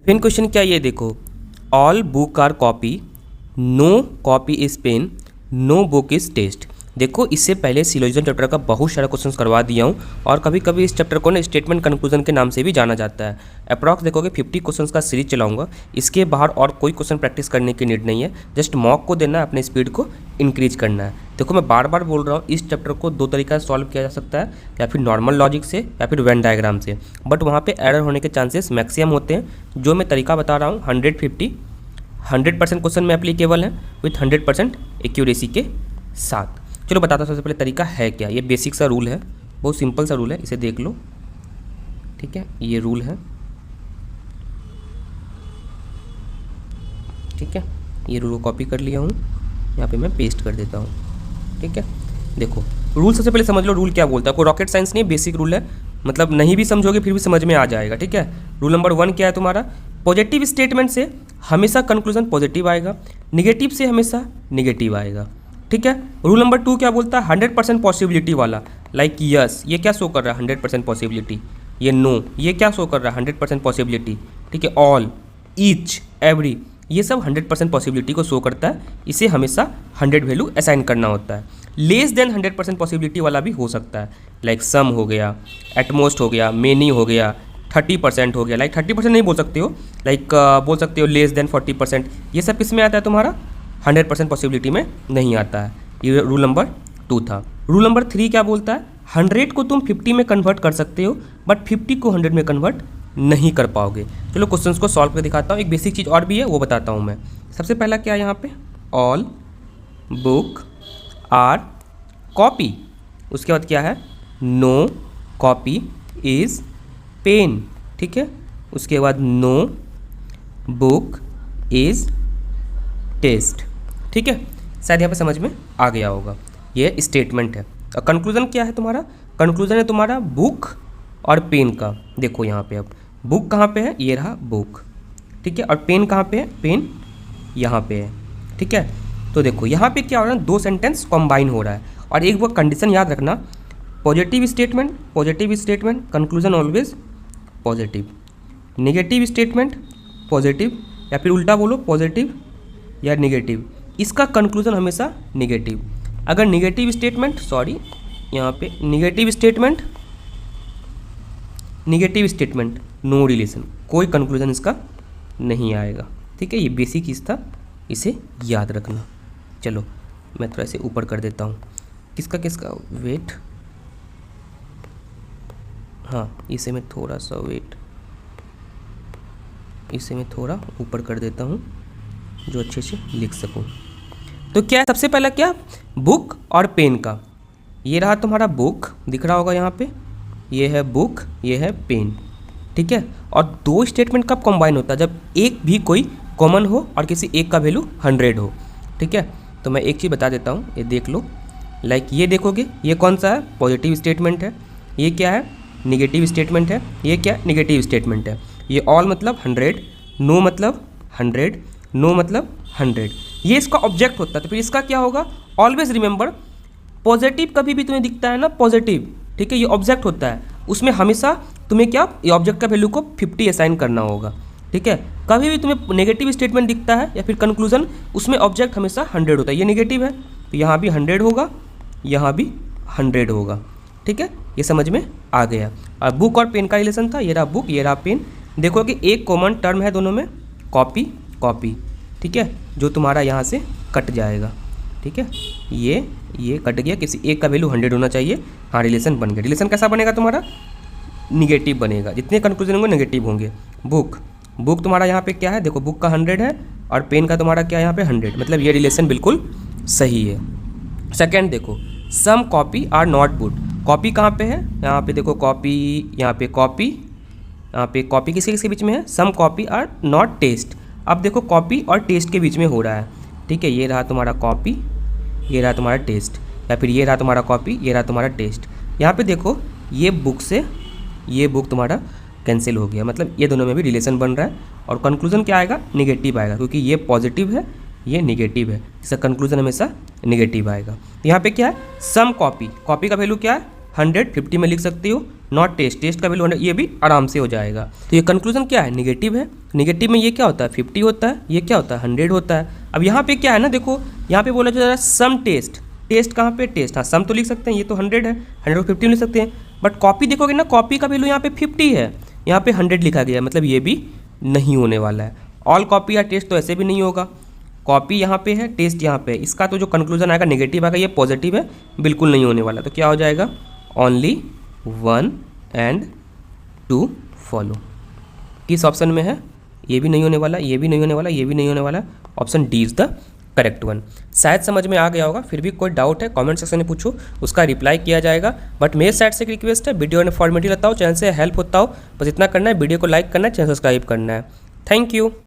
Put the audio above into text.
फिर क्वेश्चन क्या ये देखो, all book are copy, no copy is pen, no book is test. देखो इससे पहले सिलोजिज्म चैप्टर का बहुत सारा क्वेश्चंस करवा दिया हूँ और कभी कभी इस चैप्टर को ना स्टेटमेंट कंक्लूजन के नाम से भी जाना जाता है। अप्रॉक्स देखोगे 50 क्वेश्चंस का सीरीज चलाऊंगा, इसके बाहर और कोई क्वेश्चन प्रैक्टिस करने की नीड नहीं है, जस्ट मॉक को देना है, अपने स्पीड को इंक्रीज करना है। देखो मैं बार बार बोल रहा हूँ, इस चैप्टर को दो तरीका से सॉल्व किया जा सकता है, या फिर नॉर्मल लॉजिक से या फिर वेन डायग्राम से, बट वहाँ पर एरर होने के चांसेस मैक्सिमम होते हैं। जो मैं तरीका बता रहा हूँ 100% क्वेश्चन में एप्लीकेबल है विथ 100% एक्यूरेसी के साथ। चलो बताता हूँ सबसे पहले तरीका है क्या। ये बेसिक सा रूल है, बहुत सिंपल सा रूल है, इसे देख लो, ठीक है। ये रूल है, ठीक है। ये रूल को कॉपी कर लिया हूँ, यहाँ पे मैं पेस्ट कर देता हूँ, ठीक है। देखो रूल सबसे पहले समझ लो, रूल क्या बोलता है। कोई रॉकेट साइंस नहीं, बेसिक रूल है, मतलब नहीं भी समझोगे फिर भी समझ में आ जाएगा, ठीक है। रूल नंबर 1 क्या है तुम्हारा, पॉजिटिव स्टेटमेंट से हमेशा कंक्लूजन पॉजिटिव आएगा, निगेटिव से हमेशा निगेटिव आएगा, ठीक है। रूल नंबर 2 क्या बोलता है, 100% पॉसिबिलिटी वाला, लाइक यस ये क्या शो कर रहा है 100% पॉसिबिलिटी, ये नो ये क्या शो कर रहा है 100% पॉसिबिलिटी, ठीक है। ऑल, ईच, एवरी, ये सब 100% पॉसिबिलिटी को शो करता है, इसे हमेशा 100 वैल्यू असाइन करना होता है। लेस देन 100% पॉसिबिलिटी वाला भी हो सकता है, लाइक सम हो गया, एटमोस्ट हो गया, मेनी हो गया, 30% हो गया, लाइक 30% नहीं बोल सकते हो, लाइक बोल सकते हो लेस देन 40%। ये सब किस में आता है तुम्हारा, 100% पॉसिबिलिटी में नहीं आता है। ये रूल नंबर 2 था। रूल नंबर 3 क्या बोलता है, 100 को तुम 50 में कन्वर्ट कर सकते हो, बट 50 को 100 में कन्वर्ट नहीं कर पाओगे। चलो क्वेश्चंस को सॉल्व कर दिखाता हूँ। एक बेसिक चीज़ और भी है, वो बताता हूँ मैं। सबसे पहला क्या है यहाँ पे, ऑल बुक आर कॉपी, उसके बाद क्या है, नो कॉपी इज़ पेन, ठीक है। उसके बाद नो बुक इज़ टेस्ट, ठीक है। शायद यहाँ पे समझ में आ गया होगा। ये स्टेटमेंट है। और कंक्लूजन क्या है तुम्हारा, कंक्लूजन है तुम्हारा बुक और पेन का। देखो यहाँ पे अब बुक कहाँ पे है, ये रहा बुक, ठीक है। और पेन कहाँ पे है, पेन यहाँ पे है, ठीक है। तो देखो यहाँ पे क्या हो रहा है, 2 सेंटेंस कॉम्बाइन हो रहा है। और एक वो कंडीशन याद रखना, positive statement conclusion always positive, negative statement positive, या फिर उल्टा बोलो पॉजिटिव या नेगेटिव, इसका कंक्लूजन हमेशा नेगेटिव। अगर नेगेटिव स्टेटमेंट, सॉरी यहाँ पे नेगेटिव स्टेटमेंट नो रिलेशन, कोई कंक्लूजन इसका नहीं आएगा, ठीक है। ये बेसिक चीज़ था, इसे याद रखना। चलो मैं थोड़ा से ऊपर कर देता हूँ, किसका वेट, हाँ इसे मैं थोड़ा सा वेट, इसे मैं थोड़ा ऊपर कर देता हूँ जो अच्छे से लिख सकूँ। तो क्या है, सबसे पहला क्या, बुक और पेन का। ये रहा तुम्हारा बुक, दिख रहा होगा यहाँ पे, ये है बुक, ये है पेन, ठीक है। और 2 स्टेटमेंट कब कंबाइन होता है, जब एक भी कोई कॉमन हो और किसी एक का वैल्यू 100 हो, ठीक है। तो मैं एक चीज़ बता देता हूँ, ये देख लो, लाइक ये देखोगे, ये कौन सा है, पॉजिटिव स्टेटमेंट है, ये क्या है, निगेटिव स्टेटमेंट है, ये क्या है, निगेटिव स्टेटमेंट है। ये ऑल मतलब 100, नो मतलब 100, नो मतलब 100, ये इसका ऑब्जेक्ट होता है। तो फिर इसका क्या होगा, ऑलवेज रिमेंबर, पॉजिटिव कभी भी तुम्हें दिखता है ना पॉजिटिव, ठीक है, ये ऑब्जेक्ट होता है, उसमें हमेशा तुम्हें क्या, ये ऑब्जेक्ट का वैल्यू को 50 असाइन करना होगा, ठीक है। कभी भी तुम्हें नेगेटिव स्टेटमेंट दिखता है या फिर कंक्लूजन, उसमें ऑब्जेक्ट हमेशा 100 होता है, ये नेगेटिव है तो यहाँ भी 100 होगा, यहाँ भी 100 होगा, ठीक है। ये समझ में आ गया। और बुक और पेन का रिलेशन था, ये रहा बुक, ये रहा पेन। देखो कि एक कॉमन टर्म है दोनों में, कॉपी, ठीक है, जो तुम्हारा यहाँ से कट जाएगा, ठीक है। ये कट गया, किसी एक का वैल्यू 100 होना चाहिए, हाँ रिलेशन बन गया। रिलेशन कैसा बनेगा तुम्हारा, निगेटिव बनेगा, जितने कंक्लूजन होंगे नेगेटिव होंगे। बुक तुम्हारा यहाँ पे क्या है, देखो बुक का 100 है और पेन का तुम्हारा क्या है यहाँ पे 100, मतलब ये रिलेशन बिल्कुल सही है। सेकेंड देखो, some copy are not good, copy कहाँ पे है, यहाँ पे देखो कॉपी, यहाँ पे कॉपी किसके बीच में है, सम कॉपी आर नॉट टेस्ट। अब देखो कॉपी और टेस्ट के बीच में हो रहा है, ठीक है। ये रहा तुम्हारा कॉपी, ये रहा तुम्हारा टेस्ट, या फिर ये रहा तुम्हारा कॉपी, ये रहा तुम्हारा टेस्ट। यहाँ पे देखो ये बुक से ये बुक तुम्हारा कैंसिल हो गया, मतलब ये दोनों में भी रिलेशन बन रहा है। और कंक्लूजन क्या आएगा, निगेटिव आएगा, क्योंकि ये पॉजिटिव है, ये निगेटिव है, इसका कंक्लूजन हमेशा निगेटिव आएगा। तो यहाँ पे क्या है, सम कॉपी का वैल्यू क्या है 100 50 में लिख सकती हो, नॉट टेस्ट, टेस्ट का वैल्यू 100, ये भी आराम से हो जाएगा। तो ये कंक्लूजन क्या है, निगेटिव है। निगेटिव में ये क्या होता है 50 होता है, ये क्या होता है 100 होता है। अब यहाँ पे क्या है ना, देखो यहाँ पे बोला जा रहा है सम टेस्ट, टेस्ट कहाँ पे टेस्ट, हाँ सम तो लिख सकते हैं, ये तो 100 है, 100 को 50 लिख सकते हैं। बट कॉपी देखोगे ना, कॉपी का वैल्यू यहाँ पे 50 है, यहाँ पे 100 लिखा गया है, मतलब ये भी नहीं होने वाला है। ऑल कॉपी या टेस्ट तो ऐसे भी नहीं होगा, कॉपी यहाँ पे है, टेस्ट यहाँ पे है, इसका तो जो कंक्लूजन आएगा नेगेटिव आएगा, ये पॉजिटिव है, बिल्कुल नहीं होने वाला। तो क्या हो जाएगा, ओनली 1 and 2 फॉलो। किस ऑप्शन में है, ये भी नहीं होने वाला, ये भी नहीं होने वाला, ये भी नहीं होने वाला, option D is the correct one. शायद समझ में आ गया होगा, फिर भी कोई डाउट है कमेंट सेक्शन में पूछो, उसका रिप्लाई किया जाएगा। बट मेरे साइड से एक रिक्वेस्ट है, वीडियो इन्फॉर्मेटिव लगता हो, चैनल से हेल्प होता हो, बस इतना करना है, वीडियो को लाइक करना है, चैनल सब्सक्राइब करना है। Thank you.